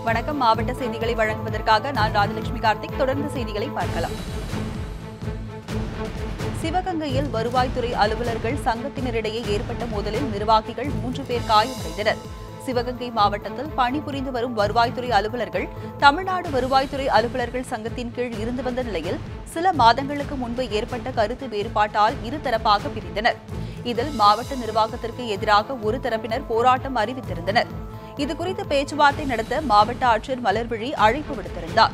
வணக்கம். மாவட்ட செய்திகளை வழங்குவதற்காக நான் ராஜலட்சுமி கார்த்திக். தொடர்ந்து செய்திகளை பார்க்கலாம். சிவகங்கையில் வருவாய்த்துறை அலுவலர்கள் சங்கத்தினரிடையே ஏற்பட்ட மோதலில் நிர்வாகிகள் 3 பேர் காயமடைந்தனர். சிவகங்கை மாவட்டத்தில் பணிபுரிந்து வரும் வருவாய்த்துறை அலுவலர்கள் தமிழ்நாடு வருவாய்த்துறை அலுவலர்கள் சங்கத்தின் கீழ் இருந்து வந்த நிலையில் சில மாதங்களுக்கு முன்பு ஏற்பட்ட கருத்து வேறுபாட்டால் இருதரப்பாக பிரிந்தனர். இதில் மாவட்ட நிர்வாகத்திற்கு எதிராக ஒரு தரப்பினர் போராட்டம் அறிவித்திருந்தனர். இதுகுறித்து பேச்சுவார்த்தை நடத்த மாவட்ட ஆட்சியர் மலர்விழி அழைப்பு விடுத்திருந்தார்.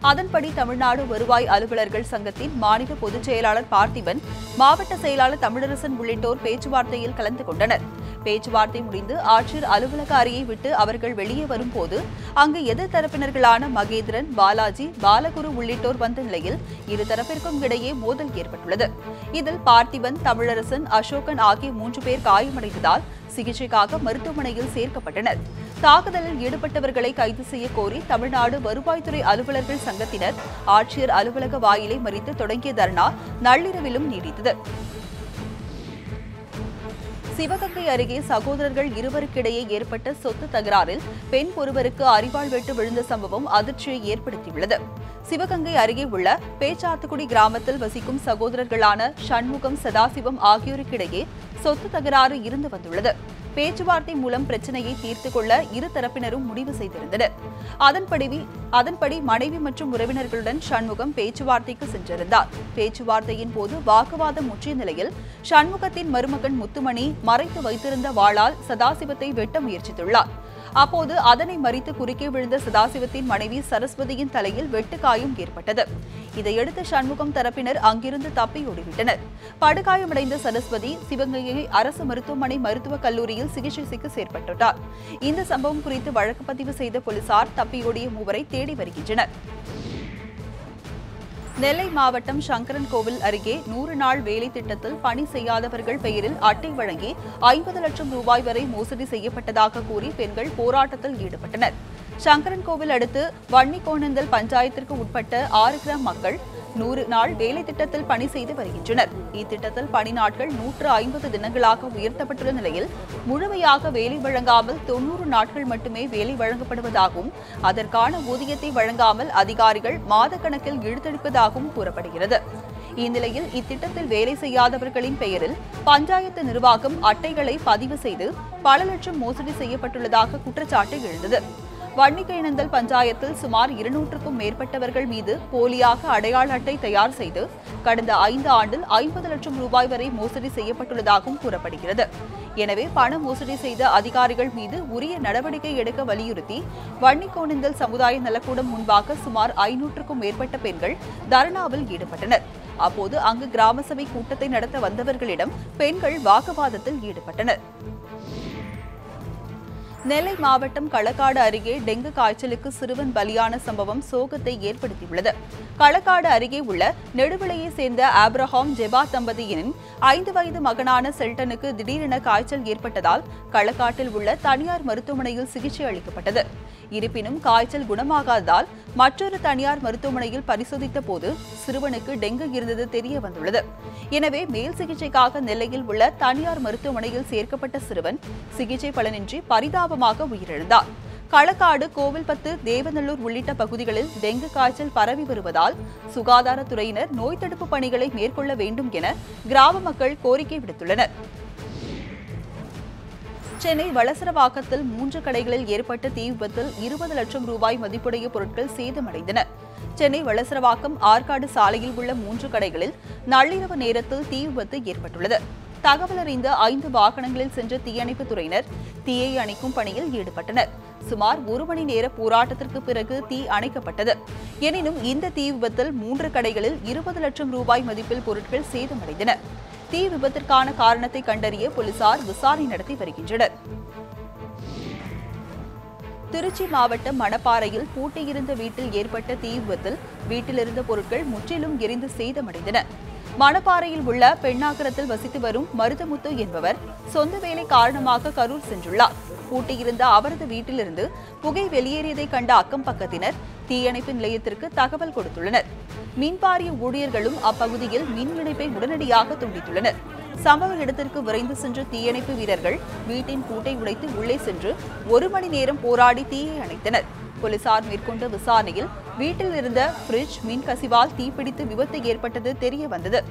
அதன்படி தமிழ்நாடு வருவாய் அலுவலர்கள் சங்கத்தின் மாநில பொதுச் செயலாளர் பார்த்திபன், மாவட்ட செயலாளர் தமிழரசன் உள்ளிட்டோர் பேச்சுவார்த்தையில் கலந்து கொண்டனர். பேச்சுவார்த்தை முடிந்து ஆட்சியர் அலுவலக அறையை விட்டு அவர்கள் வெளியே வரும்போது அங்கு எதிர்த்தரப்பினர்களான மகேந்திரன், பாலாஜி, பாலகுரு உள்ளிட்டோர் வந்த நிலையில் இருதரப்பிற்கும் இடையே மோதல் ஏற்பட்டுள்ளது. இதில் பார்த்திபன், தமிழரசன், அசோகன் ஆகிய 3 பேர் காயமடைந்ததால் சிகிச்சைக்காக மருத்துவமனையில் சேர்க்கப்பட்டனர். தாக்குதலில் ஈடுபட்டவர்களை கைது செய்ய கோரி தமிழ்நாடு வருவாய்த்துறை அலுவலர்கள் சங்கத்தினர் ஆட்சியர் அலுவலக வாயிலை மறித்து தொடங்கிய தர்ணா நள்ளிரவிலும் நீடித்தது. சிவகங்கை அருகே சகோதரர்கள் இருவருக்கிடையே ஏற்பட்ட சொத்து தகராறில் பெண் ஒருவருக்கு அரிவாள் வெட்டு விழுந்த சம்பவம் அதிர்ச்சியை ஏற்படுத்தியுள்ளது. சிவகங்கை அருகே உள்ள பேச்சாத்துக்குடி கிராமத்தில் வசிக்கும் சகோதரர்களான சண்முகம், சதாசிவம் ஆகியோருக்கிடையே சொத்து தகராறு இருந்து வந்துள்ளது. பேச்சுவார்த்தை மூலம் பிரச்சனையை தீர்த்துக் கொள்ள இரு தரப்பினரும் முடிவு செய்திருந்தனர். அதன்படி மனைவி மற்றும் உறவினர்களுடன் சண்முகம் பேச்சுவார்த்தைக்கு சென்றிருந்தார். பேச்சுவார்த்தையின் போது வாக்குவாதம் முற்றிய நிலையில் சண்முகத்தின் மருமகன் முத்துமணி மறைத்து வைத்திருந்த வாளால் சதாசிவத்தை வெட்ட முயற்சித்துள்ளார். அப்போது அதனை மறித்து குறுக்கே விழுந்த சதாசிவத்தின் மனைவி சரஸ்வதியின் தலையில் வெட்டுக்காயம் ஏற்பட்டது. இதையடுத்து சண்முகம் தரப்பினர் அங்கிருந்து தப்பி ஓடிவிட்டனர். படுகாயமடைந்த சரஸ்வதி சிவகங்கை அரசு மருத்துவமனை மருத்துவக் கல்லூரியில் சிகிச்சைக்கு சேர்க்கப்பட்டார். இந்த சம்பவம் குறித்து வழக்கு பதிவு செய்த போலீசார் தப்பியோடிய மூவரை தேடி வருகின்றனர். நெல்லை மாவட்டம் சங்கரன் கோவில் அருகே 100 நாள் வேலை திட்டத்தில் பணி செய்யாதவர்கள் பெயரில் அட்டை வழங்கி 50 லட்சம் ரூபாய் வரை மோசடி செய்யப்பட்டதாக கூறி பெண்கள் போராட்டத்தில் ஈடுபட்டனர். சங்கரன் கோவில் அடுத்து வன்னிக்கோணந்தல் பஞ்சாயத்திற்கு உட்பட்ட 6 கிராம மக்கள் 100 நாள் வேலை திட்டத்தில் பணி செய்து வருகின்றனர். இத்திட்டத்தில் பணி நாட்கள் 150 தினங்களாக உயர்த்தப்பட்டுள்ள நிலையில் முழுமையாக வேலை வழங்காமல் 90 நாட்கள் மட்டுமே வேலை வழங்கப்படுவதாகவும் அதற்கான ஊதியத்தை வழங்காமல் அதிகாரிகள் மாதக்கணக்கில் இழுத்தடிப்பதாகவும் கூறப்படுகிறது. இந்நிலையில் இத்திட்டத்தில் வேலை செய்யாதவர்களின் பெயரில் பஞ்சாயத்து நிர்வாகம் அட்டைகளை பதிவு செய்து பல லட்சம் மோசடி செய்யப்பட்டுள்ளதாக குற்றச்சாட்டு எழுந்தது. வன்னிக்கோணந்தல் பஞ்சாயத்தில் சுமார் 200க்கும் மேற்பட்டவர்கள் மீது போலியாக அடையாள அட்டை தயார் செய்து கடந்த 5 ஆண்டில் 50 லட்சம் ரூபாய் வரை மோசடி செய்யப்பட்டுள்ளதாகவும் கூறப்படுகிறது. எனவே பண மோசடி செய்த அதிகாரிகள் மீது உரிய நடவடிக்கை எடுக்க வலியுறுத்தி வன்னிக்கோணந்தல் சமுதாய நலக்கூடம் முன்பாக சுமார் 500க்கும் மேற்பட்ட பெண்கள் தர்ணாவில் ஈடுபட்டனர். அப்போது அங்கு கிராம சபை கூட்டத்தை நடத்த வந்தவர்களிடம் பெண்கள் வாக்குவாதத்தில் ஈடுபட்டனர். நெல்லை மாவட்டம் களக்காடு அருகே டெங்கு காய்ச்சலுக்கு சிறுவன் பலியான சம்பவம் சோகத்தை ஏற்படுத்தியுள்ளது. களக்காடு அருகே உள்ள நெடுவிளையை சேர்ந்த ஆப்ரஹாம் ஜெபா தம்பதியின் 5 வயது மகனான செல்டனுக்கு திடீரென காய்ச்சல் ஏற்பட்டதால் களக்காட்டில் உள்ள தனியார் மருத்துவமனையில் சிகிச்சை அளிக்கப்பட்டது. இருப்பினும் காய்ச்சல் குணமாகாததால் மற்றொரு தனியார் மருத்துவமனையில் பரிசோதித்த போது சிறுவனுக்கு டெங்கு இருந்தது தெரிய வந்துள்ளது. எனவே மேல் சிகிச்சைக்காக நெல்லையில் உள்ள தனியார் மருத்துவமனையில் சேர்க்கப்பட்ட சிறுவன் சிகிச்சை பலனின்றி பரிதாபமாக உயிரிழந்தார். களக்காடு, கோவில்பத்து, தேவநல்லூர் உள்ளிட்ட பகுதிகளில் டெங்கு காய்ச்சல் பரவி வருவதால் சுகாதாரத்துறையினர் நோய் தடுப்பு பணிகளை மேற்கொள்ள வேண்டும் என கிராம மக்கள் கோரிக்கை விடுத்துள்ளனர். சென்னை வளசரவாக்கத்தில் 3 கடைகளில் ஏற்பட்ட தீ விபத்தில் 20 லட்சம் ரூபாய் மதிப்புடைய பொருட்கள் சேதமடைந்தன. சென்னை வளசரவாக்கம் ஆற்காடு சாலையில் உள்ள 3 கடைகளில் நள்ளிரவு நேரத்தில் தீ விபத்து ஏற்பட்டுள்ளது. தகவல் அறிந்த 5 வாகனங்களில் சென்ற தீயணைப்புத் துறையினர் தீயை அணைக்கும் பணியில் ஈடுபட்டனர். சுமார் 1 மணி நேர போராட்டத்திற்கு பிறகு தீ அணைக்கப்பட்டது. எனினும் இந்த தீ விபத்தில் 3 கடைகளில் 20 லட்சம் ரூபாய் மதிப்பில் பொருட்கள் சேதமடைந்தன. தீ விபத்திற்கான காரணத்தை கண்டறிய போலீசார் விசாரணை நடத்தி வருகின்றனர். திருச்சி மாவட்டம் மணப்பாறையில் பூட்டியிருந்த வீட்டில் ஏற்பட்ட தீ விபத்தில் வீட்டிலிருந்த பொருட்கள் முற்றிலும் எரிந்து சேதமடைந்தன. மணப்பாறையில் உள்ள பெண்ணாகரத்தில் வசித்து வரும் மருதமுத்து என்பவர் சொந்த வேலை காரணமாக கரூர் சென்றுள்ளார். பூட்டியிருந்த அவரது வீட்டிலிருந்து புகை வெளியேறியதை கண்ட அக்கம் பக்கத்தினர் தீயணைப்பு நிலையத்திற்கு தகவல் கொடுத்துள்ளனர். மின்வாரிய ஊழியர்களும் அப்பகுதியில் மின் இணைப்பை உடனடியாக துண்டித்துள்ளனர். சம்பவ இடத்திற்கு விரைந்து சென்ற தீயணைப்பு வீரர்கள் வீட்டின் பூட்டை உடைத்து உள்ளே சென்று 1 மணி நேரம் போராடி தீயை அணைத்தனர். போலீசார் மேற்கொண்ட விசாரணையில் வீட்டில் இருந்த பிரிட்ஜ் மின்கசிவால் தீப்பிடித்து விபத்து ஏற்பட்டது தெரிய வந்தது.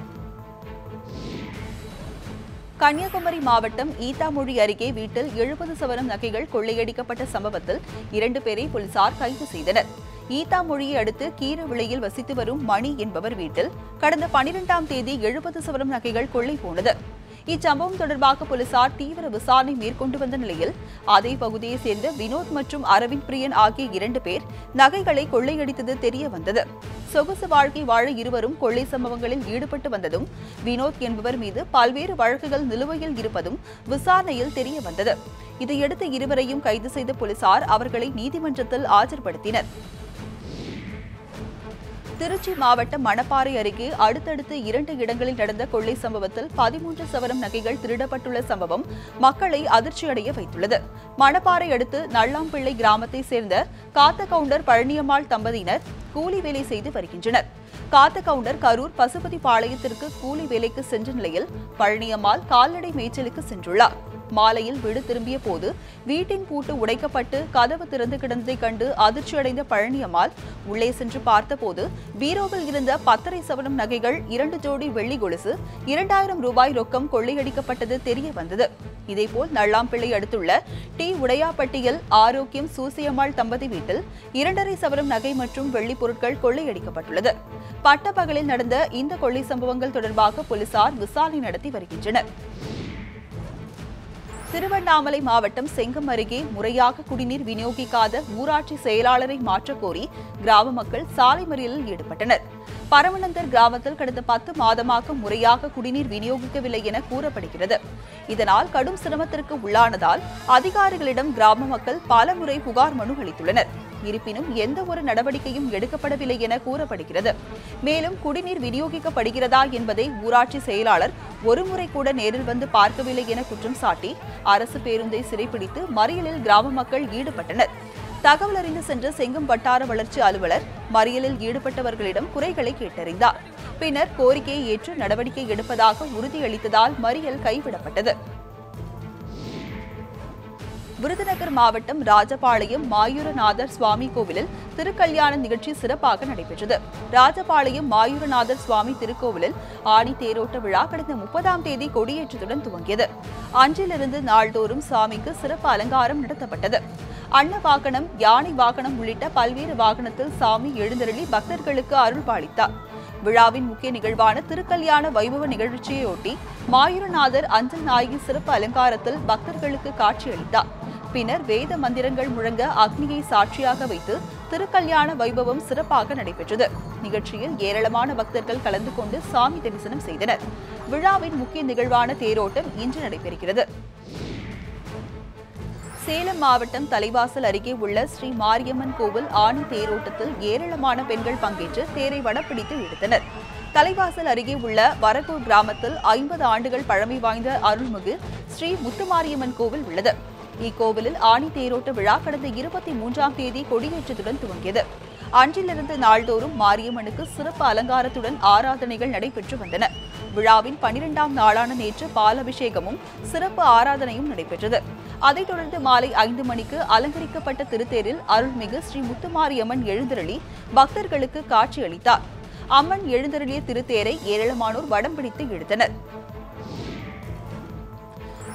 கன்னியாகுமரி மாவட்டம் ஈத்தாமொழி அருகே வீட்டில் 70 சவரம் நகைகள் கொள்ளையடிக்கப்பட்ட சம்பவத்தில் 2 பேரை போலீசார் கைது செய்தனர். ஈத்தாமொழியை அடுத்து கீரவிளையில் வசித்து வரும் மணி என்பவர் வீட்டில் கடந்த 12ஆம் தேதி 70 சவரம் நகைகள் கொள்ளை போனது. இச்சம்பவம் தொடர்பாக போலீசார் தீவிர விசாரணை மேற்கொண்டு வந்த நிலையில் அதே பகுதியைச் சேர்ந்த வினோத் மற்றும் அரவிந்த் பிரியன் ஆகிய 2 பேர் நகைகளை கொள்ளையடித்தது தெரிய வந்தது. சொகுசு வாழ்க்கை வாழ இருவரும் கொள்ளை சம்பவங்களில் ஈடுபட்டு வந்ததும் வினோத் என்பவர் மீது பல்வேறு வழக்குகள் நிலுவையில் இருப்பதும் விசாரணையில் தெரிய வந்தது. இதையடுத்து இருவரையும் கைது செய்த போலீசார் அவர்களை நீதிமன்றத்தில் ஆஜர்படுத்தினர். திருச்சி மாவட்டம் மணப்பாறை அருகே அடுத்தடுத்து 2 இடங்களில் நடந்த கொள்ளை சம்பவத்தில் 13 சவரம் நகைகள் திருடப்பட்டுள்ள சம்பவம் மக்களை அதிர்ச்சியடைய வைத்துள்ளது. மணப்பாறை அடுத்து நல்லாம்பிள்ளை கிராமத்தை சேர்ந்த காத்த கவுண்டர் பழனியம்மாள் தம்பதியினர் கூலி வேலை செய்து வருகின்றனர். காத்த கவுண்டர் கரூர் பசுபதி பாளையத்திற்கு கூலி வேலைக்கு சென்ற நிலையில் பழனியம்மாள் கால்நடை மேய்ச்சலுக்கு சென்றுள்ளார். மாலையில் வீடு திரும்பிய போது வீட்டின் பூட்டு உடைக்கப்பட்டு கதவு திறந்து கிடந்ததைக் கண்டு அதிர்ச்சியடைந்த பழனியம்மாள் உள்ளே சென்று பார்த்தபோது பீரோவில் இருந்த 10.5 சவரம் நகைகள் 2 ஜோடி வெள்ளி கொலுசு 2000 ரூபாய் ரொக்கம் கொள்ளையடிக்கப்பட்டது தெரிய வந்தது. இதேபோல் நல்லாம்பிள்ளை அடுத்துள்ள டி உடையாப்பட்டியில் ஆரோக்கியம் சூசியம்மாள் தம்பதி வீட்டில் 2.5 சவரம் நகை மற்றும் வெள்ளி பொருட்கள் கொள்ளையடிக்கப்பட்டுள்ளது. பட்டப்பகலில் நடந்த இந்த கொள்ளை சம்பவங்கள் தொடர்பாக போலீசார் விசாரணை நடத்தி வருகின்றனர். திருவண்ணாமலை மாவட்டம் செங்கம் அருகே முறையாக குடிநீர் விநியோகிக்காத ஊராட்சி செயலாளரை மாற்றக் கோரி கிராம மக்கள் சாலை மறியலில் ஈடுபட்டனர். பரமநந்தர் கிராமத்தில் கடந்த 10 மாதமாக முறையாக குடிநீர் விநியோகிக்கவில்லை என கூறப்படுகிறது. இதனால் கடும் சிரமத்திற்கு உள்ளானதால் அதிகாரிகளிடம் கிராம மக்கள் பலமுறை புகார் மனு அளித்துள்ளனர். இருப்பினும் எந்த ஒரு நடவடிக்கையும் எடுக்கப்படவில்லை என கூறப்படுகிறது. மேலும் குடிநீர் விநியோகிக்கப்படுகிறதா என்பதை ஊராட்சி செயலாளர் ஒருமுறை கூட நேரில் வந்து பார்க்கவில்லை என குற்றம் சாட்டி அரசு பேருந்தை சிறைப்பிடித்து மறியலில் கிராம மக்கள் ஈடுபட்டனர். தகவல் அறிந்து சென்ற செங்கம் வட்டார வளர்ச்சி அலுவலர் மறியலில் ஈடுபட்டவர்களிடம் குறைகளை கேட்டறிந்தார். பின்னர் கோரிக்கையை ஏற்று நடவடிக்கை எடுப்பதாக உறுதியளித்ததால் மறியல் கைவிடப்பட்டது. விருதுநகர் மாவட்டம் ராஜபாளையம் மாயூரநாதர் சுவாமி கோவிலில் திருக்கல்யாண நிகழ்ச்சி சிறப்பாக நடைபெற்றது. ராஜபாளையம் மாயூரநாதர் சுவாமி திருக்கோவிலில் ஆணி தேரோட்ட விழா கடந்த 30ஆம் தேதி கொடியேற்றத்துடன் துவங்கியது. அன்றிலிருந்து நாள்தோறும் சாமிக்கு சிறப்பு அலங்காரம் நடத்தப்பட்டது. அன்ன வாகனம், யானை வாகனம் உள்ளிட்ட பல்வேறு வாகனத்தில் சாமி எழுந்தருளி பக்தர்களுக்கு அருள்பாலித்தார். விழாவின் முக்கிய நிகழ்வான திருக்கல்யாண வைபவ நிகழ்ச்சியையொட்டி மாயூரநாதர் அஞ்சல் நாயகி சிறப்பு அலங்காரத்தில் பக்தர்களுக்கு காட்சியளித்தார். பின்னர் வேத மந்திரங்கள் முழங்க அக்னியை சாட்சியாக வைத்து திருக்கல்யாண வைபவம் சிறப்பாக நடைபெற்றது. நிகழ்ச்சியில் ஏராளமான பக்தர்கள் கலந்து கொண்டு சாமி தரிசனம் செய்தனர். விழாவின் முக்கிய நிகழ்வான தேரோட்டம் இன்று நடைபெறுகிறது. சேலம் மாவட்டம் தலைவாசல் அருகே உள்ள ஸ்ரீ மாரியம்மன் கோவில் ஆணி தேரோட்டத்தில் ஏராளமான பெண்கள் பங்கேற்று தேரை வடப்பிடித்து இழுத்தனர். தலைவாசல் அருகே உள்ள வரகூர் கிராமத்தில் 50 ஆண்டுகள் பழமை வாய்ந்த அருள்மிகு ஸ்ரீ முத்துமாரியம்மன் கோவில் உள்ளது. இக்கோவிலில் ஆணி தேரோட்ட விழா கடந்த 23ஆம் தேதி கொடியேற்றத்துடன் துவங்கியது. அன்றிலிருந்து நாள்தோறும் மாரியம்மனுக்கு சிறப்பு அலங்காரத்துடன் ஆராதனைகள் நடைபெற்று வந்தன. விழாவின் 12ஆம் நாளான நேற்று பாலபிஷேகமும் சிறப்பு ஆராதனையும் நடைபெற்றது. அதைத் தொடர்ந்து மாலை 5 மணிக்கு அலங்கரிக்கப்பட்ட திருத்தேரில் அருள்மிகு ஸ்ரீ முத்துமாரியம்மன் எழுந்தருளி பக்தர்களுக்கு காட்சியளித்தார். அம்மன் எழுந்தருளிய திருத்தேரை ஏராளமானோர் வடம் பிடித்து இழுத்தனர்.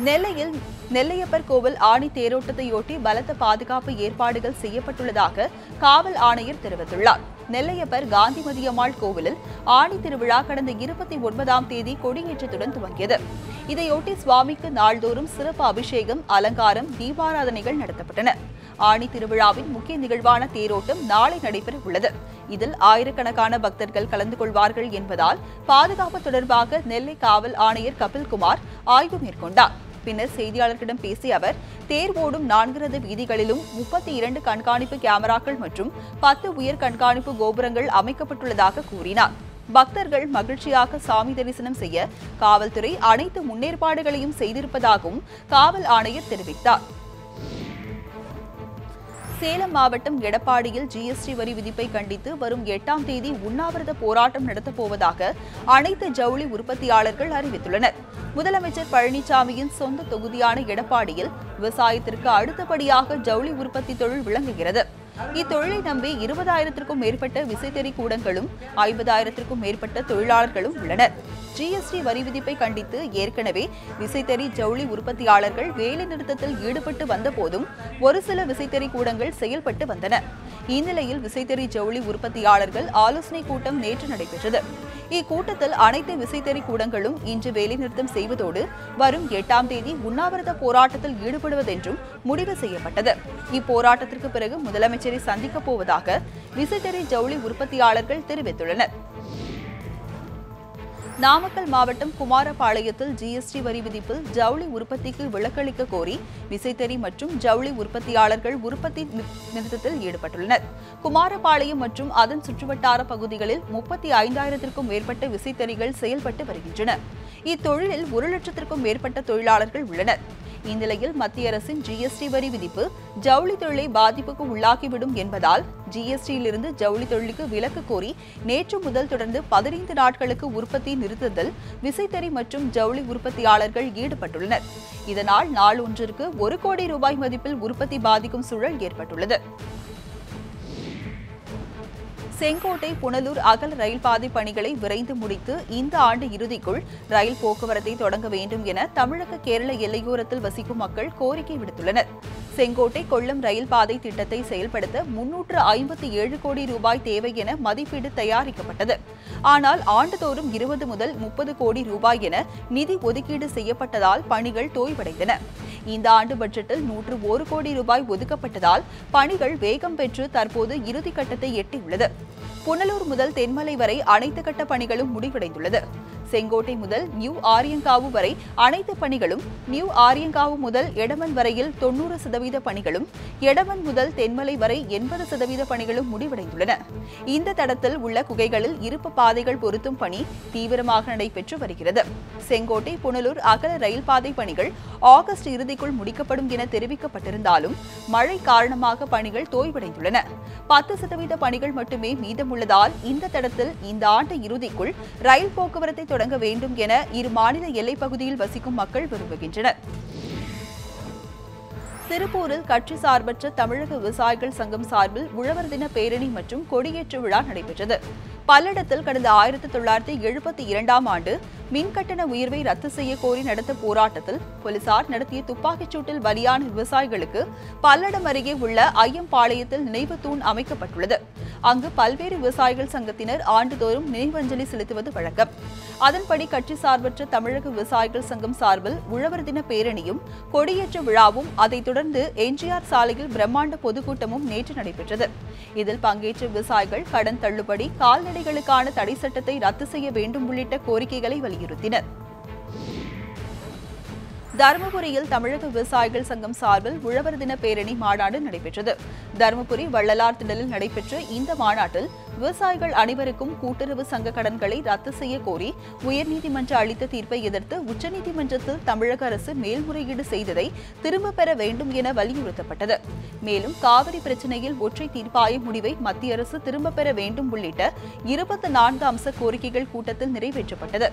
நெல்லையில் நெல்லையப்பர் கோவில் ஆணி தேரோட்டத்தையொட்டி பலத்த பாதுகாப்பு ஏற்பாடுகள் செய்யப்பட்டுள்ளதாக காவல் ஆணையர் தெரிவித்துள்ளார். நெல்லையப்பர் காந்திமதியம்மாள் கோவிலில் ஆணி திருவிழா கடந்த 29ஆம் தேதி கொடியேற்றத்துடன் துவங்கியது. இதையொட்டி சுவாமிக்கு நாள்தோறும் சிறப்பு அபிஷேகம், அலங்காரம், தீபாராதனைகள் நடத்தப்பட்டன. ஆணி திருவிழாவின் முக்கிய நிகழ்வான தேரோட்டம் நாளை நடைபெற உள்ளது. இதில் ஆயிரக்கணக்கான பக்தர்கள் கலந்து கொள்வார்கள் என்பதால் பாதுகாப்பு தொடர்பாக நெல்லை காவல் ஆணையர் கபில்குமார் ஆய்வு மேற்கொண்டார். பின்னர் செய்தியாளர்களிடம் பேசிய அவர், தேர் ஓடும் 4 ரத வீதிகளிலும் 32 கண்காணிப்பு கேமராக்கள் மற்றும் 10 உயர் கண்காணிப்பு கோபுரங்கள் அமைக்கப்பட்டுள்ளதாக கூறினார். பக்தர்கள் மகிழ்ச்சியாக சாமி தரிசனம் செய்ய காவல்துறை அனைத்து முன்னேற்பாடுகளையும் செய்திருப்பதாகவும் காவல் ஆணையர் தெரிவித்தார். சேலம் மாவட்டம் எடப்பாடியில் ஜிஎஸ்டி வரி விதிப்பை கண்டித்து வரும் 8ஆம் தேதி உண்ணாவிரத போராட்டம் நடத்தப் போவதாக அனைத்து ஜவுளி உற்பத்தியாளர்கள் அறிவித்துள்ளனர். முதலமைச்சர் பழனிசாமியின் சொந்த தொகுதியான எடப்பாடியில் விவசாயத்திற்கு அடுத்தபடியாக ஜவுளி உற்பத்தி தொழில் விளங்குகிறது. இத்தொழிலை நம்பி 20,000க்கும் மேற்பட்ட விசைத்தறி கூடங்களும் 50,000க்கும் மேற்பட்ட தொழிலாளர்களும் உள்ளனர். ஜிஎஸ்டி வரி விதிப்பை கண்டித்து ஏற்கனவே விசைத்தறி ஜவுளி உற்பத்தியாளர்கள் வேலை நிறுத்தத்தில் ஈடுபட்டு வந்த போதும் ஒரு சில விசைத்தறி கூடங்கள் செயல்பட்டு வந்தன. இந்நிலையில் விசைத்தறி ஜவுளி உற்பத்தியாளர்கள் ஆலோசனை கூட்டம் நேற்று நடைபெற்றது. இக்கூட்டத்தில் அனைத்து விசைத்தறி கூடங்களும் இன்று வேலைநிறுத்தம் செய்வதோடு வரும் 8ஆம் தேதி உண்ணாவிரத போராட்டத்தில் ஈடுபடுவதென்றும் முடிவு செய்யப்பட்டது. இப்போராட்டத்திற்கு பிறகு முதலமைச்சரை சந்திக்கப் போவதாக விசைத்தறி ஜவுளி உற்பத்தியாளர்கள் தெரிவித்துள்ளனர். நாமக்கல் மாவட்டம் குமாரபாளையத்தில் ஜிஎஸ்டி வரி விதிப்பில் ஜவுளி உற்பத்திக்கு விலக்களிக்க கோரி விசைத்தறி மற்றும் ஜவுளி உற்பத்தியாளர்கள் உற்பத்தி நிறுத்தத்தில் ஈடுபட்டுள்ளனர். குமாரபாளையம் மற்றும் அதன் சுற்றுவட்டார பகுதிகளில் 35,000க்கும் மேற்பட்ட விசைத்தறிகள் செயல்பட்டு வருகின்றன. இத்தொழிலில் 1,00,000க்கும் மேற்பட்ட தொழிலாளர்கள் உள்ளனர். இந்நிலையில் மத்திய அரசின் ஜிஎஸ்டி வரி விதிப்பு ஜவுளி தொழிலை பாதிப்புக்கு உள்ளாக்கிவிடும் என்பதால் ஜிஎஸ்டியிலிருந்து ஜவுளி தொழிலுக்கு விலக்கு கோரி நேற்று முதல் தொடர்ந்து 15 நாட்களுக்கு உற்பத்தி நிறுத்தத்தில் விசைத்தறி மற்றும் ஜவுளி உற்பத்தியாளர்கள் ஈடுபட்டுள்ளனர். இதனால் நாள் ஒன்றிற்கு 1 கோடி ரூபாய் மதிப்பில் உற்பத்தி பாதிக்கும் சூழல் ஏற்பட்டுள்ளது. செங்கோட்டை புனலூர் அகல ரயில் பாதை பணிகளை விரைந்து முடித்து இந்த ஆண்டு இறுதிக்குள் ரயில் போக்குவரத்தை தொடங்க வேண்டும் என தமிழக கேரள எல்லையோரத்தில் வசிக்கும் மக்கள் கோரிக்கை விடுத்துள்ளனர். செங்கோட்டை கொல்லம் ரயில் பாதை திட்டத்தை செயல்படுத்த 357 கோடி ரூபாய் தேவை என மதிப்பீடு தயாரிக்கப்பட்டது. ஆனால் ஆண்டுதோறும் 20 முதல் 30 கோடி ரூபாய் என நிதி ஒதுக்கீடு செய்யப்பட்டதால் பணிகள் தோய்வடைந்தன. இந்த ஆண்டு பட்ஜெட்டில் 101 கோடி ரூபாய் ஒதுக்கப்பட்டதால் பணிகள் வேகம் பெற்று தற்போது இறுதிக்கட்டத்தை எட்டியுள்ளது. புனலூர் முதல் தென்மலை வரை அனைத்து கட்ட பணிகளும் முடிவடைந்துள்ளது. செங்கோட்டை முதல் நியூ ஆரியங்காவு வரை அனைத்து பணிகளும், நியூ ஆரியங்காவு முதல் எடமன் வரையில் 90% பணிகளும், எடமன் முதல் தென்மலை வரை 80% பணிகளும் முடிவடைந்துள்ளன. இந்த தடத்தில் உள்ள குகைகளில் இருப்பு பாதைகள் பொருத்தும் பணி தீவிரமாக நடைபெற்று வருகிறது. செங்கோட்டை புனலூர் அகல ரயில் பாதை பணிகள் ஆகஸ்ட் இறுதிக்குள் முடிக்கப்படும் என தெரிவிக்கப்பட்டிருந்தாலும் மழை காரணமாக பணிகள் தோய்வடைந்துள்ளன. 10% பணிகள் மட்டுமே மீதமுள்ளதால் இந்த தடத்தில் இந்த ஆண்டு இறுதிக்குள் ரயில் போக்குவரத்தை தொடங்க வேண்டும் என இரு மாநில எல்லைப் பகுதியில் வசிக்கும் மக்கள் விரும்புகின்றனர். திருப்பூரில் கட்சி சார்பற்ற தமிழக விவசாயிகள் சங்கம் சார்பில் உழவர் தின பேரணி மற்றும் கொடியேற்று விழா நடைபெற்றது. பல்லடத்தில் கடந்த 1972ஆம் ஆண்டு மின்கட்டண உயர்வை ரத்து செய்ய கோரி நடந்த போராட்டத்தில் போலீசார் நடத்திய துப்பாக்கிச் சூட்டில் பலியான விவசாயிகளுக்கு பல்லடம் அருகே உள்ள ஐயம்பாளையத்தில் நினைவு தூண் அமைக்கப்பட்டுள்ளது. அங்கு பல்வேறு விவசாயிகள் சங்கத்தினர் ஆண்டுதோறும் நினைவஞ்சலி செலுத்துவது வழக்கம். அதன்படி கட்சி சார்பற்ற தமிழக விவசாயிகள் சங்கம் சார்பில் உழவர் தின பேரணியும் கொடியேற்ற விழாவும், அதைத் தொடர்ந்து எம்ஜிஆர் சாலையில் பிரம்மாண்ட பொதுக்கூட்டமும் நேற்று நடைபெற்றது. இதில் பங்கேற்ற விவசாயிகள் கடன் தள்ளுபடி, கால்நடைகளுக்கான தடை சட்டத்தை ரத்து செய்ய வேண்டும் உள்ளிட்ட கோரிக்கைகளை வலியுறுத்தினர். தருமபுரியில் தமிழக விவசாயிகள் சங்கம் சார்பில் உழவர் தின பேரணி மாநாடு நடைபெற்றது. தருமபுரி வள்ளலார் திடலில் நடைபெற்ற இந்த மாநாட்டில் விவசாயிகள் அனைவருக்கும் கூட்டுறவு சங்க கடன்களை ரத்து செய்ய கோரி உயர்நீதிமன்ற அளித்த தீர்ப்பை எதிர்த்து உச்சநீதிமன்றத்தில் தமிழக அரசு மேல்முறையீடு செய்ததை திரும்பப் பெற வேண்டும் என வலியுறுத்தப்பட்டது. மேலும் காவிரி பிரச்சினையில் ஒற்றை தீர்ப்பாய முடிவை மத்திய அரசு திரும்பப் பெற வேண்டும் உள்ளிட்ட 24 அம்ச கோரிக்கைகள் கூட்டத்தில் நிறைவேற்றப்பட்டது.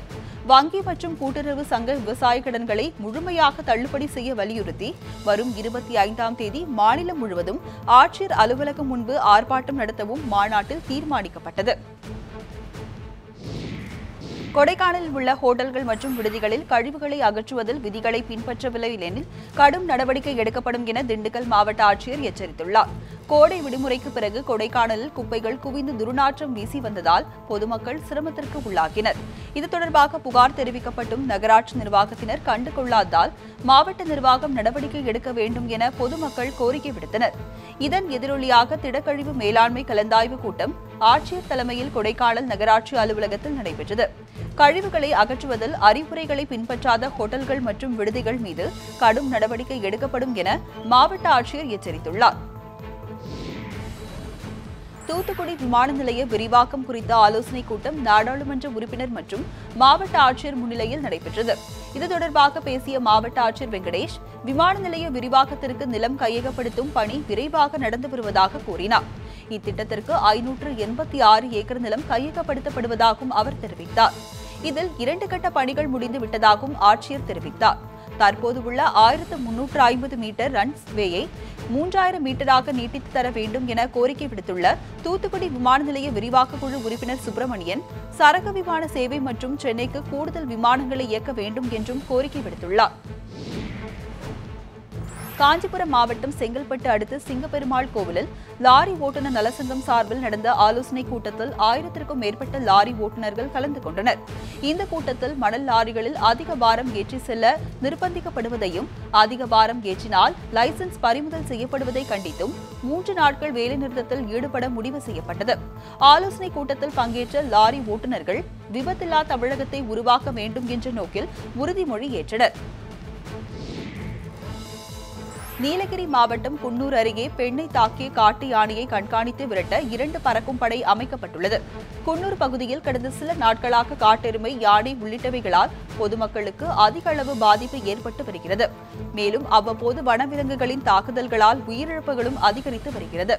வங்கி மற்றும் கூட்டுறவு சங்க விவசாய கடன்களை முழுமையாக தள்ளுபடி செய்ய வலியுறுத்தி வரும் 25ஆம் தேதி மாநிலம் முழுவதும் ஆட்சியர் அலுவலகம் முன்பு ஆர்ப்பாட்டம் நடத்தவும் மாநாட்டில் தீர்மானிக்கப்பட்டது. கொடைக்கானலில் உள்ள ஹோட்டல்கள் மற்றும் விடுதிகளில் கழிவுகளை அகற்றுவதில் விதிகளை பின்பற்றவில்லை எனில் கடும் நடவடிக்கை எடுக்கப்படும் என திண்டுக்கல் மாவட்ட ஆட்சியர் எச்சரித்துள்ளார். கோடை விடுமுறைக்கு பிறகு கொடைக்கானலில் குப்பைகள் குவிந்து துர்நாற்றம் வீசி வந்ததால் பொதுமக்கள் சிரமத்திற்கு உள்ளாகினர். இது தொடர்பாக புகார் தெரிவிக்கப்பட்டும் நகராட்சி நிர்வாகத்தினர் கண்டுகொள்ளாததால் மாவட்ட நிர்வாகம் நடவடிக்கை எடுக்க வேண்டும் என பொதுமக்கள் கோரிக்கை விடுத்தனர். இதன் எதிரொலியாக திடக்கழிவு மேலாண்மை கலந்தாய்வு கூட்டம் ஆட்சியர் தலைமையில் கொடைக்கானல் நகராட்சி அலுவலகத்தில் நடைபெற்றது. கழிவுகளை அகற்றுவதில் அறிவுரைகளை பின்பற்றாத ஹோட்டல்கள் மற்றும் விடுதிகள் மீது கடும் நடவடிக்கை எடுக்கப்படும் என மாவட்ட ஆட்சியர் எச்சரித்துள்ளார். தூத்துக்குடி விமான நிலைய விரிவாக்கம் குறித்த ஆலோசனைக் கூட்டம் நாடாளுமன்ற உறுப்பினர் மற்றும் மாவட்ட ஆட்சியர் முன்னிலையில் நடைபெற்றது. இது தொடர்பாக பேசிய மாவட்ட ஆட்சியர் வெங்கடேஷ், விமான நிலைய விரிவாக்கத்திற்கு நிலம் கையகப்படுத்தும் பணி விரைவாக நடந்து வருவதாக கூறினார். இத்திட்டத்திற்கு 586 ஏக்கர் நிலம் கையகப்படுத்தப்படுவதாகவும் அவர் தெரிவித்தார். இதில் 2 கட்ட பணிகள் முடிந்து விட்டதாகவும் ஆட்சியர் தெரிவித்தார். தற்போது உள்ள 1350 மீட்டர் ரன்வேயை 3000 மீட்டராக நீட்டித்து தர வேண்டும் என கோரிக்கை விடுத்துள்ள தூத்துக்குடி விமான நிலைய விரிவாக்க குழு உறுப்பினர் சுப்பிரமணியன், சரக்கு விமான சேவை மற்றும் சென்னைக்கு கூடுதல் விமானங்களை இயக்க வேண்டும் என்றும் கோரிக்கை விடுத்துள்ளார். காஞ்சிபுரம் மாவட்டம் செங்கல்பட்டு அடுத்த சிங்கப்பெருமாள் கோவிலில் லாரி ஓட்டுநர் நலசங்கம் சார்பில் நடந்த ஆலோசனைக் கூட்டத்தில் 1000க்கும் மேற்பட்ட லாரி ஓட்டுநர்கள் கலந்து கொண்டனர். இந்த கூட்டத்தில் மணல் லாரிகளில் அதிக பாரம் ஏற்றி செல்ல நிர்பந்திக்கப்படுவதையும், அதிக பாரம் ஏற்றினால் லைசென்ஸ் பறிமுதல் செய்யப்படுவதை கண்டித்தும் 3 நாட்கள் வேலைநிறுத்தத்தில் ஈடுபட முடிவு செய்யப்பட்டது. ஆலோசனைக் கூட்டத்தில் பங்கேற்ற லாரி ஓட்டுநர்கள் விபத்தில்லா தமிழகத்தை உருவாக்க வேண்டும் என்ற நோக்கில் உறுதிமொழி ஏற்றனர். நீலகிரி மாவட்டம் குன்னூர் அருகே பெண்ணை தாக்கிய காட்டு யானையை கண்காணித்து விரட்ட 2 பறக்கும் படை அமைக்கப்பட்டுள்ளது. குன்னூர் பகுதியில் கடந்த சில நாட்களாக காட்டெருமை, யானை உள்ளிட்டவைகளால் பொதுமக்களுக்கு அதிக அளவு பாதிப்பு ஏற்பட்டு வருகிறது. மேலும் அவ்வப்போது வனவிலங்குகளின் தாக்குதல்களால் உயிரிழப்புகளும் அதிகரித்து வருகிறது.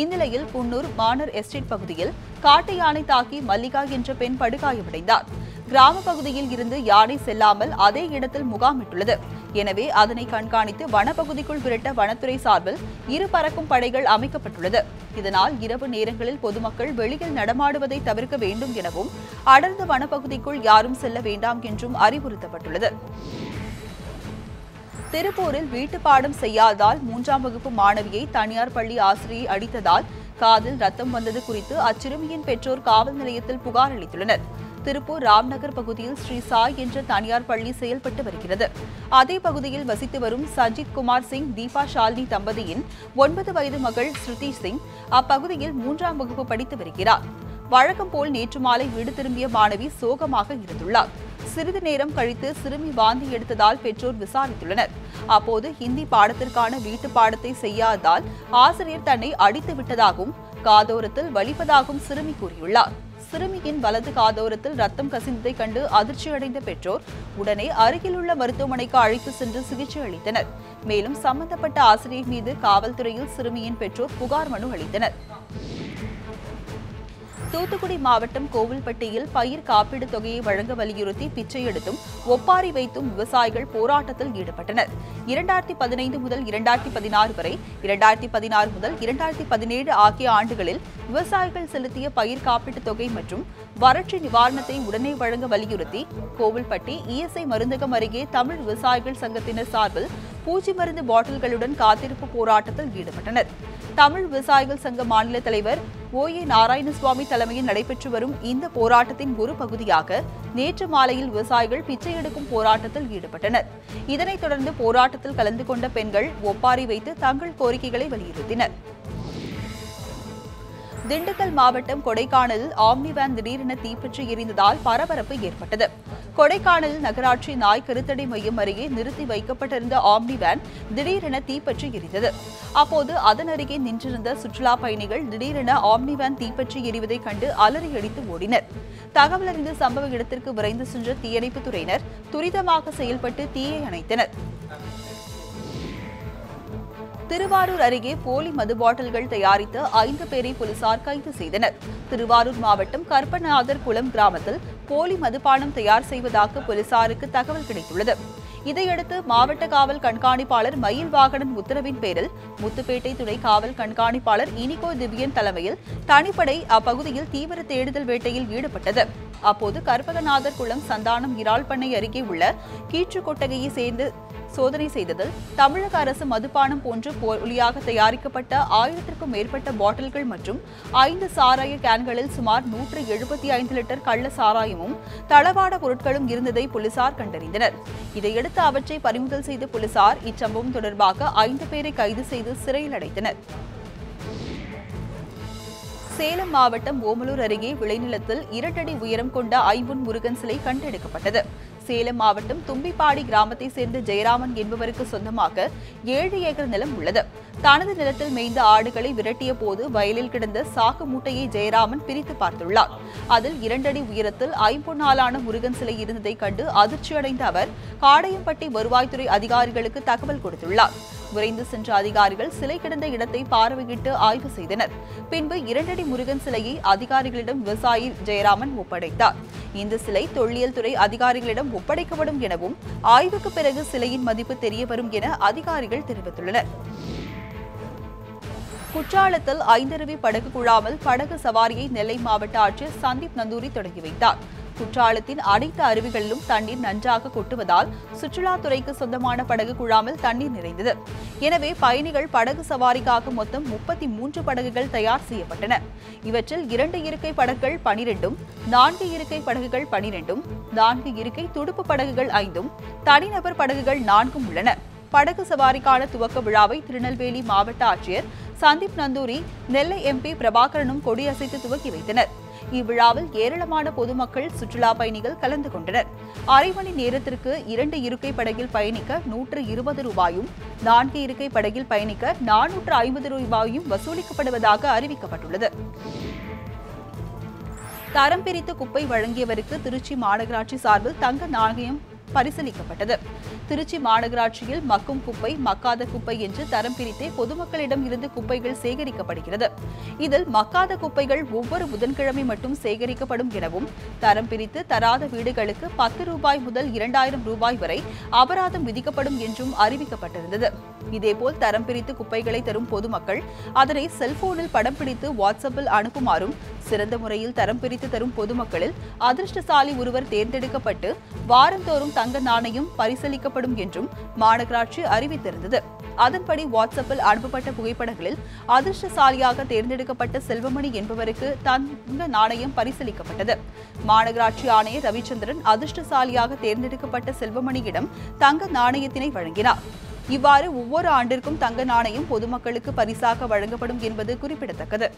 இந்நிலையில் குன்னூர் மானர் எஸ்டேட் பகுதியில் காட்டு யானை தாக்கி மல்லிகா என்ற பெண் படுகாயமடைந்தார். கிராம பகுதியில் இருந்து யானை செல்லாமல் அதே இடத்தில் முகாமிட்டுள்ளது. எனவே அதனை கண்காணித்து வனப்பகுதிக்குள் விரட்ட வனத்துறை சார்பில் 2 பறக்கும் படைகள் அமைக்கப்பட்டுள்ளது. இதனால் இரவு நேரங்களில் பொதுமக்கள் வெளியில் நடமாடுவதை தவிர்க்க வேண்டும் எனவும், அடர்ந்த வனப்பகுதிக்குள் யாரும் செல்ல வேண்டாம் என்றும் அறிவுறுத்தப்பட்டுள்ளது. திருப்பூரில் வீட்டுப்பாடம் செய்யாததால் 3ஆம் வகுப்பு மாணவியை தனியார் பள்ளி ஆசிரியை அடித்ததால் காதில் ரத்தம் வந்தது குறித்து அச்சிறுமியின் பெற்றோர் காவல் நிலையத்தில் புகார் அளித்துள்ளனர். திருப்பூர் ராம்நகர் பகுதியில் ஸ்ரீ சாய் என்ற தனியார் பள்ளி செயல்பட்டு வருகிறது. அதே பகுதியில் வசித்து வரும் சஜித் குமார் சிங், தீபா ஷாலினி தம்பதியின் 9 வயது மகள் ஸ்ருதி சிங் அப்பகுதியில் 3ஆம் வகுப்பு படித்து வருகிறார். வழக்கம் போல் நேற்று மாலை வீடு திரும்பிய மாணவி சோகமாக இருந்துள்ளார். சிறிது நேரம் கழித்து சிறுமி வாந்தி எடுத்ததால் பெற்றோர் விசாரித்துள்ளனர். அப்போது ஹிந்தி பாடத்திற்கான வீட்டு பாடத்தை செய்யாததால் ஆசிரியர் தன்னை அடித்து விட்டதாகவும், காதோரத்தில் வலிப்பதாகவும் சிறுமி கூறியுள்ளார். சிறுமியின் வலது காதோரத்தில் ரத்தம் கசிந்ததை கண்டு அதிர்ச்சியடைந்த பெற்றோர் உடனே அருகிலுள்ள மருத்துவமனைக்கு அழைத்து சென்று சிகிச்சை அளித்தனர். மேலும் சம்பந்தப்பட்ட ஆசிரியர் மீது காவல்துறையில் சிறுமியின் பெற்றோர் புகார் மனு அளித்தனர். தூத்துக்குடி மாவட்டம் கோவில்பட்டியில் பயிர் காப்பீடு தொகையை வழங்க வலியுறுத்தி பிச்சை எடுத்தும் ஒப்பாரி வைத்தும் விவசாயிகள் போராட்டத்தில் ஈடுபட்டனர். 2015 முதல் 2016 வரை, 2016 முதல் 2017 ஆகிய ஆண்டுகளில் விவசாயிகள் செலுத்திய பயிர் காப்பீட்டு தொகை மற்றும் வறட்சி நிவாரணத்தை உடனே வழங்க வலியுறுத்தி கோவில்பட்டி இஎஸ்ஐ மருந்தகம் அருகே தமிழ் விவசாயிகள் சங்கத்தினர் சார்பில் பூச்சி மருந்து பாட்டில்களுடன் காத்திருப்பு போராட்டத்தில் ஈடுபட்டனர். தமிழ் விவசாயிகள் சங்க மாநில தலைவர் ஓஏ நாராயணசுவாமி தலைமையில் நடைபெற்று வரும் இந்த போராட்டத்தின் ஒரு பகுதியாக நேற்று மாலையில் விவசாயிகள் பிச்சை எடுக்கும் போராட்டத்தில் ஈடுபட்டனர். இதனைத் தொடர்ந்து போராட்டத்தில் கலந்து கொண்ட பெண்கள் ஒப்பாரி வைத்து தங்கள் கோரிக்கைகளை வலியுறுத்தினர். திண்டுக்கல் மாவட்டம் கொடைக்கானலில் ஆம்னி வேன் திடீரென தீப்பற்றி எரிந்ததால் பரபரப்பு ஏற்பட்டது. கொடைக்கானல் நகராட்சி நாய் கருத்தடை மையம் அருகே நிறுத்தி வைக்கப்பட்டிருந்த ஆம்னி வேன் திடீரென தீப்பற்றி எரிந்தது. அப்போது அதன் அருகே நின்றிருந்த சுற்றுலா பயணிகள் திடீரென ஆம்னி வேன் தீப்பற்றி எரிவதை கண்டு அலறி அடித்து ஓடினர். தகவல் அறிந்த சம்பவ இடத்திற்கு விரைந்து சென்ற தீயணைப்புத் துறையினர் துரிதமாக செயல்பட்டு தீயை அணைத்தனர். திருவாரூர் அருகே போலி மது பாட்டில்கள் தயாரித்த 5 பேரை போலீசார் கைது செய்தனர். திருவாரூர் மாவட்டம் கற்பநாதர் குளம் கிராமத்தில் போலி மதுபானம் தயார் செய்வதாக போலீசாருக்கு தகவல் கிடைத்துள்ளது. இதையடுத்து மாவட்ட காவல் கண்காணிப்பாளர் மயில் வாகனன் உத்தரவின் பேரில் முத்துப்பேட்டை துணை காவல் கண்காணிப்பாளர் இனிகோ திவ்யன் தலைமையில் தனிப்படை அப்பகுதியில் தீவிர தேடுதல் வேட்டையில் ஈடுபட்டது. அப்போது கற்பகநாதர் குளம் சந்தானம் இறால் பண்ணை அருகே உள்ள கீற்று கொட்டகையை சேர்ந்து சோதனை செய்ததில் தமிழக அரசு மதுபானம் போன்று போலியாக தயாரிக்கப்பட்ட 1000க்கும் மேற்பட்ட பாட்டில்கள் மற்றும் 5 சாராய கேன்களில் சுமார் 175 லிட்டர் கள்ள சாராயமும் தளவாட பொருட்களும் இருந்ததை போலீசார் கண்டறிந்தனர். இதையடுத்து அவற்றை பறிமுதல் செய்த போலீசார் இச்சம்பவம் தொடர்பாக 5 பேரை கைது செய்து சிறையில் அடைத்தனர். சேலம் மாவட்டம் ஓமலூர் அருகே விளைநிலத்தில் 2 அடி உயரம் கொண்ட ஐம்பொன் முருகன் சிலை கண்டெடுக்கப்பட்டது. சேலம் மாவட்டம் தும்பிப்பாடி கிராமத்தை சேர்ந்த ஜெயராமன் என்பவருக்கு சொந்தமாக 7 ஏக்கர் நிலம் உள்ளது. தனது நிலத்தில் மேய்ந்த ஆடுகளை விரட்டிய போது வயலில் கிடந்த சாக்கு மூட்டையை ஜெயராமன் பிரித்து பார்த்துள்ளார். அதில் 2 அடி உயரத்தில் ஐம்பொன்னாலான முருகன் சிலை இருந்ததை கண்டு அதிர்ச்சியடைந்த அவர் காடையம்பட்டி வருவாய்த்துறை அதிகாரிகளுக்கு தகவல் கொடுத்துள்ளார். விரைந்து சென்ற அதிகாரிகள் சிலை கிடந்த இடத்தை பார்வையிட்டு ஆய்வு செய்தனர். பின்பு 2 அடி முருகன் சிலையை அதிகாரிகளிடம் விவசாயி ஜெயராமன் ஒப்படைத்தார். இந்த சிலை தொல்லியல் துறை அதிகாரிகளிடம் ஒப்படைக்கப்படும் எனவும் ஆய்வுக்கு பிறகு சிலையின் மதிப்பு தெரியவரும் என அதிகாரிகள் தெரிவித்துள்ளனர். குற்றாலத்தில் ஐந்தருவி படகு குழாமல் படகு சவாரியை நெல்லை மாவட்ட ஆட்சியர் சந்தீப் நந்தூரி தொடங்கி வைத்தார். குற்றாலத்தின் அனைத்து அருவிகளிலும் தண்ணீர் நன்றாக கொட்டுவதால் சுற்றுலாத்துறைக்கு சொந்தமான படகு குழாமல் தண்ணீர் நிறைந்தது. எனவே பயணிகள் படகு சவாரிக்காக மொத்தம் 33 படகுகள் தயார் செய்யப்பட்டன. இவற்றில் 2 இருக்கை படகுகள் 12, 4 இருக்கை படகுகள் 12, 4 இருக்கை துடுப்பு படகுகள் 5, தனிநபர் படகுகள் 4 உள்ளன. படகு சவாரிக்கான துவக்க விழாவை திருநெல்வேலி மாவட்ட ஆட்சியர் சந்தீப் நந்தூரி, நெல்லை MP பிரபாகரனும் கொடியசைத்து துவக்கி வைத்தனர். இவ்விழாவில் ஏராளமான பொதுமக்கள், சுற்றுலா பயணிகள் கலந்து கொண்டனர். அரை மணி நேரத்திற்கு 2 இருக்கை படகில் பயணிக்க 120 ரூபாயும், 4 இருக்கை படகில் பயணிக்க 450 ரூபாயும் வசூலிக்கப்படுவதாக அறிவிக்கப்பட்டுள்ளது. தரம் பிரித்து குப்பை வழங்கியவருக்கு திருச்சி மாநகராட்சி சார்பில் தங்க நாணயம் பரிசீலிக்கப்பட்டது. திருச்சி மாநகராட்சியில் மக்கும் குப்பை, மக்காத குப்பை என்று தரம் பிரித்தே பொதுமக்களிடம் இருந்து குப்பைகள் சேகரிக்கப்படுகிறது. இதில் மக்காத குப்பைகள் ஒவ்வொரு புதன்கிழமை மட்டும் சேகரிக்கப்படும் எனவும், தரம் பிரித்து தராத வீடுகளுக்கு 10 ரூபாய் முதல் 2000 ரூபாய் வரை அபராதம் விதிக்கப்படும் என்றும் அறிவிக்கப்பட்டிருந்தது. இதேபோல் தரம் பிரித்து குப்பைகளை தரும் பொதுமக்கள் அதனை செல்போனில் படம் பிடித்து வாட்ஸ்அப்பில் அனுப்புமாறும், சிறந்த முறையில் தரம் பிரித்து தரும் பொதுமக்களில் அதிர்ஷ்டசாலி ஒருவர் தேர்ந்தெடுக்கப்பட்டு வாரந்தோறும் தங்க நாணயம் பரிசீலிக்கப்படும் என்றும் மாநகராட்சி அறிவித்திருந்தது. அதன்படி வாட்ஸ்அப்பில் அனுப்பப்பட்ட புகைப்படங்களில் அதிர்ஷ்டசாலியாக தேர்ந்தெடுக்கப்பட்ட செல்வமணி என்பவருக்கு தங்க நாணயம் பரிசீலிக்கப்பட்டது. மாநகராட்சி ஆணையர் ரவிச்சந்திரன் அதிர்ஷ்டசாலியாக தேர்ந்தெடுக்கப்பட்ட செல்வமணியிடம் தங்க நாணயத்தினை வழங்கினார். இவ்வாறு ஒவ்வொரு ஆண்டிற்கும் தங்க நாணயம் பொதுமக்களுக்கு பரிசாக வழங்கப்படும் என்பது குறிப்பிடத்தக்கது.